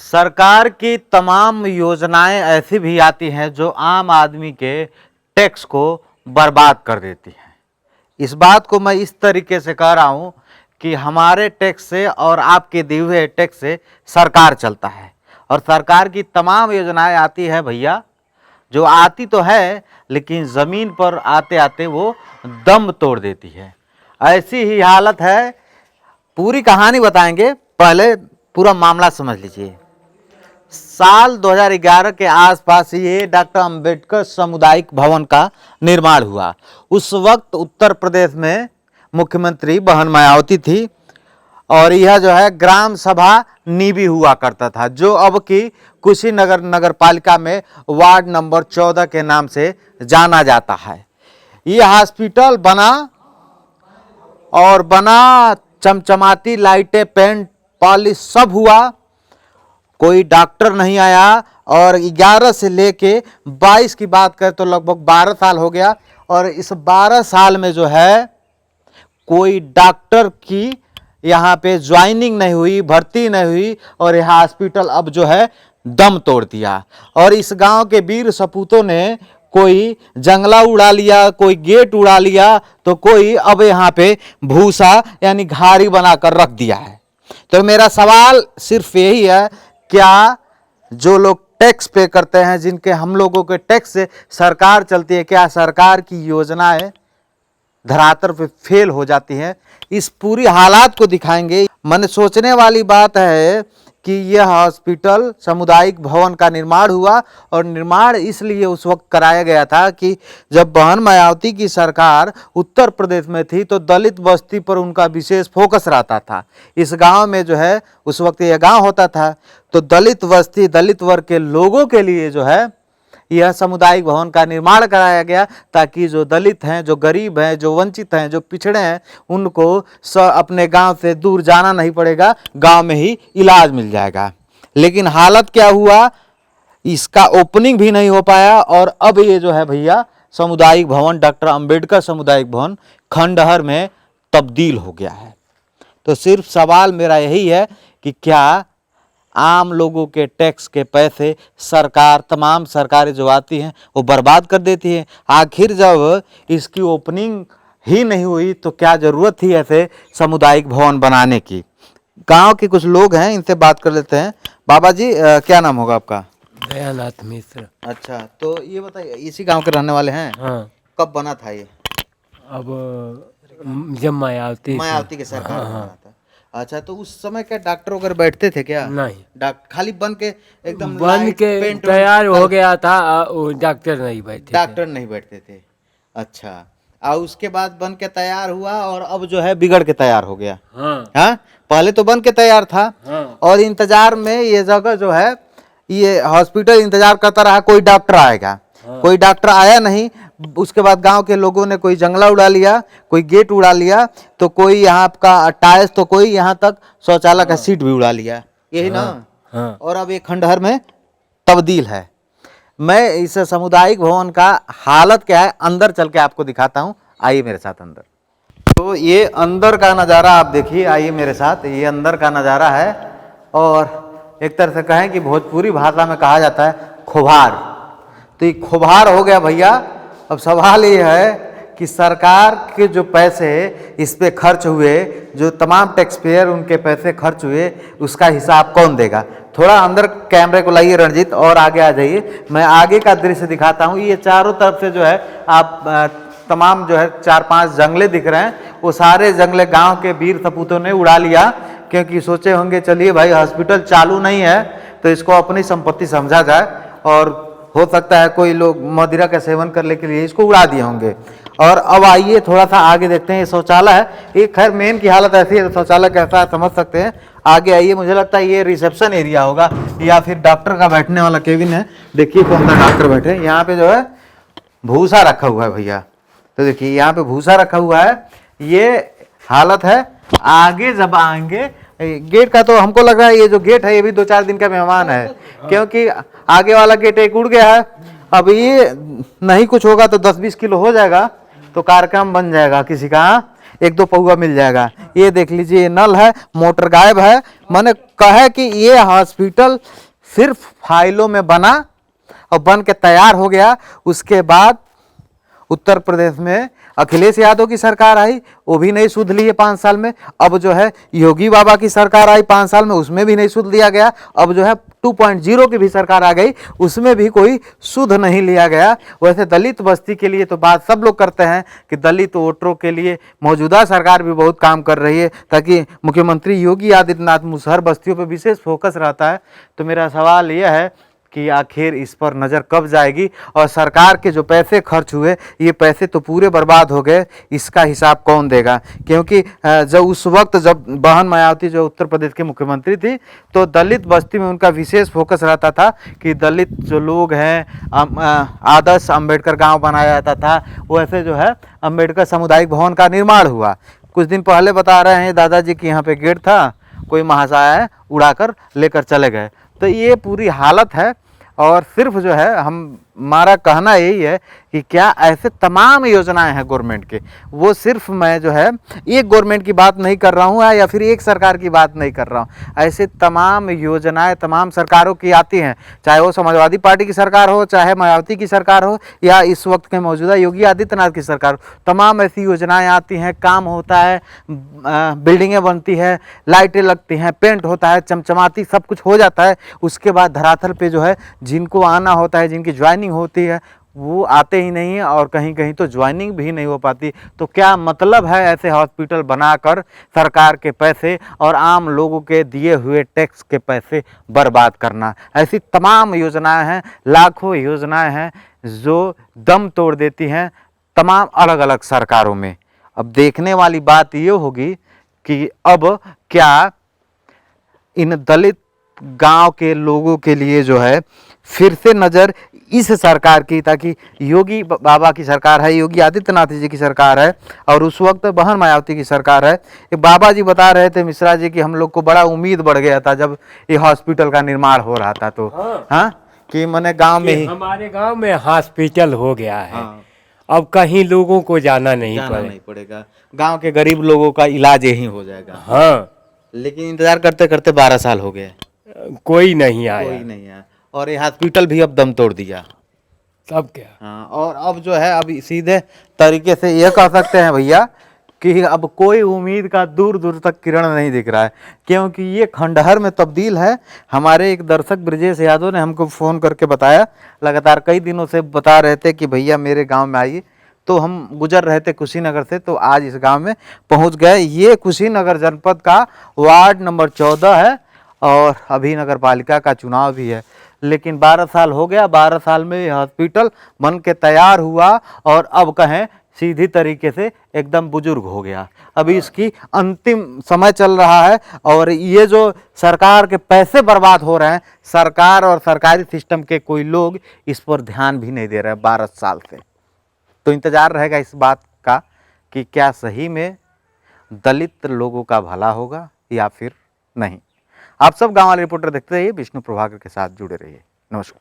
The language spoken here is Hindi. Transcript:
सरकार की तमाम योजनाएं ऐसी भी आती हैं जो आम आदमी के टैक्स को बर्बाद कर देती हैं। इस बात को मैं इस तरीके से कह रहा हूं कि हमारे टैक्स से और आपके दिए हुए टैक्स से सरकार चलता है, और सरकार की तमाम योजनाएं आती है भैया, जो आती तो है लेकिन ज़मीन पर आते आते वो दम तोड़ देती है। ऐसी ही हालत है। पूरी कहानी बताएंगे, पहले पूरा मामला समझ लीजिए। साल 2011 के आसपास ये डॉक्टर अंबेडकर सामुदायिक भवन का निर्माण हुआ। उस वक्त उत्तर प्रदेश में मुख्यमंत्री बहन मायावती थी, और यह जो है ग्राम सभा नीबी हुआ करता था, जो अब की कुशीनगर नगर पालिका में वार्ड नंबर 14 के नाम से जाना जाता है। यह हॉस्पिटल बना, और बना, चमचमाती लाइटें, पेंट, पॉलिश सब हुआ, कोई डॉक्टर नहीं आया। और 11 से लेके 22 की बात करें तो लगभग 12 साल हो गया, और इस 12 साल में जो है कोई डॉक्टर की यहाँ पे ज्वाइनिंग नहीं हुई, भर्ती नहीं हुई, और यह हॉस्पिटल अब जो है दम तोड़ दिया। और इस गांव के वीर सपूतों ने कोई जंगला उड़ा लिया, कोई गेट उड़ा लिया, तो कोई अब यहाँ पे भूसा यानी घारी बनाकर रख दिया है। तो मेरा सवाल सिर्फ यही है, क्या जो लोग टैक्स पे करते हैं, जिनके हम लोगों के टैक्स से सरकार चलती है, क्या सरकार की योजनाएं धरातल पे फेल हो जाती हैं? इस पूरी हालात को दिखाएंगे। मन सोचने वाली बात है कि यह हॉस्पिटल सामुदायिक भवन का निर्माण हुआ, और निर्माण इसलिए उस वक्त कराया गया था कि जब बहन मायावती की सरकार उत्तर प्रदेश में थी तो दलित बस्ती पर उनका विशेष फोकस रहता था। इस गांव में जो है उस वक्त यह गांव होता था, तो दलित बस्ती, दलित वर्ग के लोगों के लिए जो है यह सामुदायिक भवन का निर्माण कराया गया, ताकि जो दलित हैं, जो गरीब हैं, जो वंचित हैं, जो पिछड़े हैं, उनको अपने गांव से दूर जाना नहीं पड़ेगा, गांव में ही इलाज मिल जाएगा। लेकिन हालत क्या हुआ, इसका ओपनिंग भी नहीं हो पाया, और अब ये जो है भैया सामुदायिक भवन, डॉक्टर अंबेडकर सामुदायिक भवन खंडहर में तब्दील हो गया है। तो सिर्फ सवाल मेरा यही है कि क्या आम लोगों के टैक्स के पैसे सरकार, तमाम सरकारें जो आती हैं वो बर्बाद कर देती हैं? आखिर जब इसकी ओपनिंग ही नहीं हुई तो क्या ज़रूरत थी ऐसे सामुदायिक भवन बनाने की? गांव के कुछ लोग हैं, इनसे बात कर लेते हैं। बाबा जी, क्या नाम होगा आपका? दयानाथ मिश्र। अच्छा, तो ये बताइए, इसी गांव के रहने वाले हैं? हाँ। कब बना था ये? अब जब मायावती के सरकार में बना था। अच्छा, तो उस समय क्या डॉक्टर वगैरह बैठते थे क्या? नहीं, खाली बन के एकदम बन के तैयार हो गया था, डॉक्टर नहीं बैठे, डॉक्टर नहीं बैठते थे। अच्छा, और उसके बाद बन के तैयार हुआ, और अब जो है बिगड़ के तैयार हो गया। हाँ, पहले तो बन के तैयार था। हाँ। और इंतजार में ये जगह जो है, ये हॉस्पिटल इंतजार करता रहा कोई डॉक्टर आएगा। हाँ। कोई डॉक्टर आया नहीं। उसके बाद गांव के लोगों ने कोई जंगला उड़ा लिया, कोई गेट उड़ा लिया, तो कोई यहाँ का टाइल्स, तो कोई यहाँ तक शौचालय का सीट भी उड़ा लिया, यही ना? हाँ। और अब ये खंडहर में तब्दील है। मैं इस सामुदायिक भवन का हालत क्या है अंदर चल के आपको दिखाता हूँ, आइए मेरे साथ अंदर। तो ये अंदर का नज़ारा आप देखिए, आइए मेरे साथ। ये अंदर का नज़ारा है, और एक तरह से कहें कि भोजपुरी भाषा में कहा जाता है खोभार। तो ये खोभार हो गया भैया। अब सवाल ये है कि सरकार के जो पैसे इस पे खर्च हुए, जो तमाम टैक्स पेयर उनके पैसे खर्च हुए, उसका हिसाब कौन देगा? थोड़ा अंदर कैमरे को लाइए रणजीत, और आगे आ जाइए, मैं आगे का दृश्य दिखाता हूँ। ये चारों तरफ से जो है आप तमाम जो है 4-5 जंगले दिख रहे हैं, वो सारे जंगले गांव के वीर सपूतों ने उड़ा लिया, क्योंकि सोचे होंगे चलिए भाई हॉस्पिटल चालू नहीं है तो इसको अपनी संपत्ति समझा जाए, और हो सकता है कोई लोग मदिरा का सेवन करने के लिए इसको उड़ा दिए होंगे। और अब आइए थोड़ा सा आगे देखते हैं। ये शौचालय है, ये खैर मेन की हालत ऐसी है, शौचालय कैसा है समझ सकते हैं। आगे आइए, मुझे लगता है ये रिसेप्शन एरिया होगा, या फिर डॉक्टर का बैठने वाला केबिन है। देखिए कौन सा डॉक्टर बैठे। यहाँ पे जो है भूसा रखा हुआ है भैया, तो देखिए यहाँ पे भूसा रखा हुआ है। ये हालत है। आगे जब आएंगे, गेट का तो हमको लग रहा है ये जो गेट है ये भी 2-4 दिन का मेहमान है, क्योंकि आगे वाला गेट एक उड़ गया है। अब ये नहीं कुछ होगा तो 10-20 किलो हो जाएगा, तो कार्यक्रम बन जाएगा किसी का। एक दो पौआ मिल जाएगा। ये देख लीजिए, ये नल है, मोटर गायब है। मैंने कहा कि ये हॉस्पिटल सिर्फ फाइलों में बना और बन के तैयार हो गया। उसके बाद उत्तर प्रदेश में अखिलेश यादव की सरकार आई, वो भी नहीं सुध लिए 5 साल में। अब जो है योगी बाबा की सरकार आई 5 साल में, उसमें भी नहीं सुध लिया गया। अब जो है 2.0 की भी सरकार आ गई, उसमें भी कोई सुध नहीं लिया गया। वैसे दलित बस्ती के लिए तो बात सब लोग करते हैं कि दलित वोटरों के लिए मौजूदा सरकार भी बहुत काम कर रही है, ताकि मुख्यमंत्री योगी आदित्यनाथ मुसहर बस्तियों पर विशेष फोकस रहता है। तो मेरा सवाल यह है कि आखिर इस पर नज़र कब जाएगी, और सरकार के जो पैसे खर्च हुए ये पैसे तो पूरे बर्बाद हो गए, इसका हिसाब कौन देगा? क्योंकि जब उस वक्त जब बहन मायावती जो उत्तर प्रदेश के मुख्यमंत्री थी, तो दलित बस्ती में उनका विशेष फोकस रहता था कि दलित जो लोग हैं, आदर्श अंबेडकर गांव बनाया जाता था। वैसे जो है अंबेडकर सामुदायिक भवन का निर्माण हुआ। कुछ दिन पहले बता रहे हैं दादाजी कि यहाँ पे गेट था, कोई महाशय उड़ाकर लेकर चले गए। तो ये पूरी हालत है। और सिर्फ जो है हमारा कहना यही है कि क्या ऐसे तमाम योजनाएं हैं गवर्नमेंट के, वो सिर्फ मैं जो है एक गवर्नमेंट की बात नहीं कर रहा हूँ या फिर एक सरकार की बात नहीं कर रहा हूँ। ऐसे तमाम योजनाएं तमाम सरकारों की आती हैं, चाहे वो समाजवादी पार्टी की सरकार हो, चाहे मायावती की सरकार हो, या इस वक्त के मौजूदा योगी आदित्यनाथ की सरकार हो। तमाम ऐसी योजनाएं आती हैं, काम होता है, बिल्डिंगें बनती है, लाइटें लगती हैं, पेंट होता है, चमचमाती सब कुछ हो जाता है। उसके बाद धरातल पे जो है जिनको आना होता है, जिनकी ज्वाइनिंग होती है, वो आते ही नहीं है, और कहीं कहीं तो ज्वाइनिंग भी नहीं हो पाती। तो क्या मतलब है ऐसे हॉस्पिटल बनाकर सरकार के पैसे और आम लोगों के दिए हुए टैक्स के पैसे बर्बाद करना? ऐसी तमाम योजनाएं हैं, लाखों योजनाएं हैं जो दम तोड़ देती हैं तमाम अलग अलग सरकारों में। अब देखने वाली बात ये होगी कि अब क्या इन दलित गांव के लोगों के लिए जो है फिर से नज़र इस सरकार की, ताकि योगी बाबा की सरकार है, योगी आदित्यनाथ जी की सरकार है, और उस वक्त बहन मायावती की सरकार है। ये बाबा जी बता रहे थे, मिश्रा जी, कि हम लोग को बड़ा उम्मीद बढ़ गया था जब ये हॉस्पिटल का निर्माण हो रहा था। तो हाँ कि मैंने गांव में ही, हमारे गांव में हॉस्पिटल हो गया है। हाँ, अब कहीं लोगों को जाना नहीं पड़ेगा, गांव के गरीब लोगों का इलाज यहीं हो जाएगा। हाँ, लेकिन इंतजार करते करते 12 साल हो गए, कोई नहीं आया। कोई नहीं आया, और ये हॉस्पिटल भी अब दम तोड़ दिया। तब क्या? हाँ, और अब जो है अभी सीधे तरीके से यह कह सकते हैं भैया कि अब कोई उम्मीद का दूर दूर तक किरण नहीं दिख रहा है, क्योंकि ये खंडहर में तब्दील है। हमारे एक दर्शक ब्रजेश यादव ने हमको फ़ोन करके बताया, लगातार कई दिनों से बता रहे थे कि भैया मेरे गांव में आइए। तो हम गुजर रहे थे कुशीनगर से, तो आज इस गांव में पहुंच गए। ये कुशीनगर जनपद का वार्ड नंबर 14 है, और अभी नगर पालिका का चुनाव भी है। लेकिन 12 साल हो गया, 12 साल में ये हॉस्पिटल बन के तैयार हुआ, और अब कहें सीधी तरीके से एकदम बुजुर्ग हो गया। अभी इसकी अंतिम समय चल रहा है, और ये जो सरकार के पैसे बर्बाद हो रहे हैं, सरकार और सरकारी सिस्टम के कोई लोग इस पर ध्यान भी नहीं दे रहे हैं 12 साल से। तो इंतज़ार रहेगा इस बात का कि क्या सही में दलित लोगों का भला होगा या फिर नहीं। आप सब गांव वाले रिपोर्टर देखते रहिए, विष्णु प्रभाकर के साथ जुड़े रहिए। नमस्कार।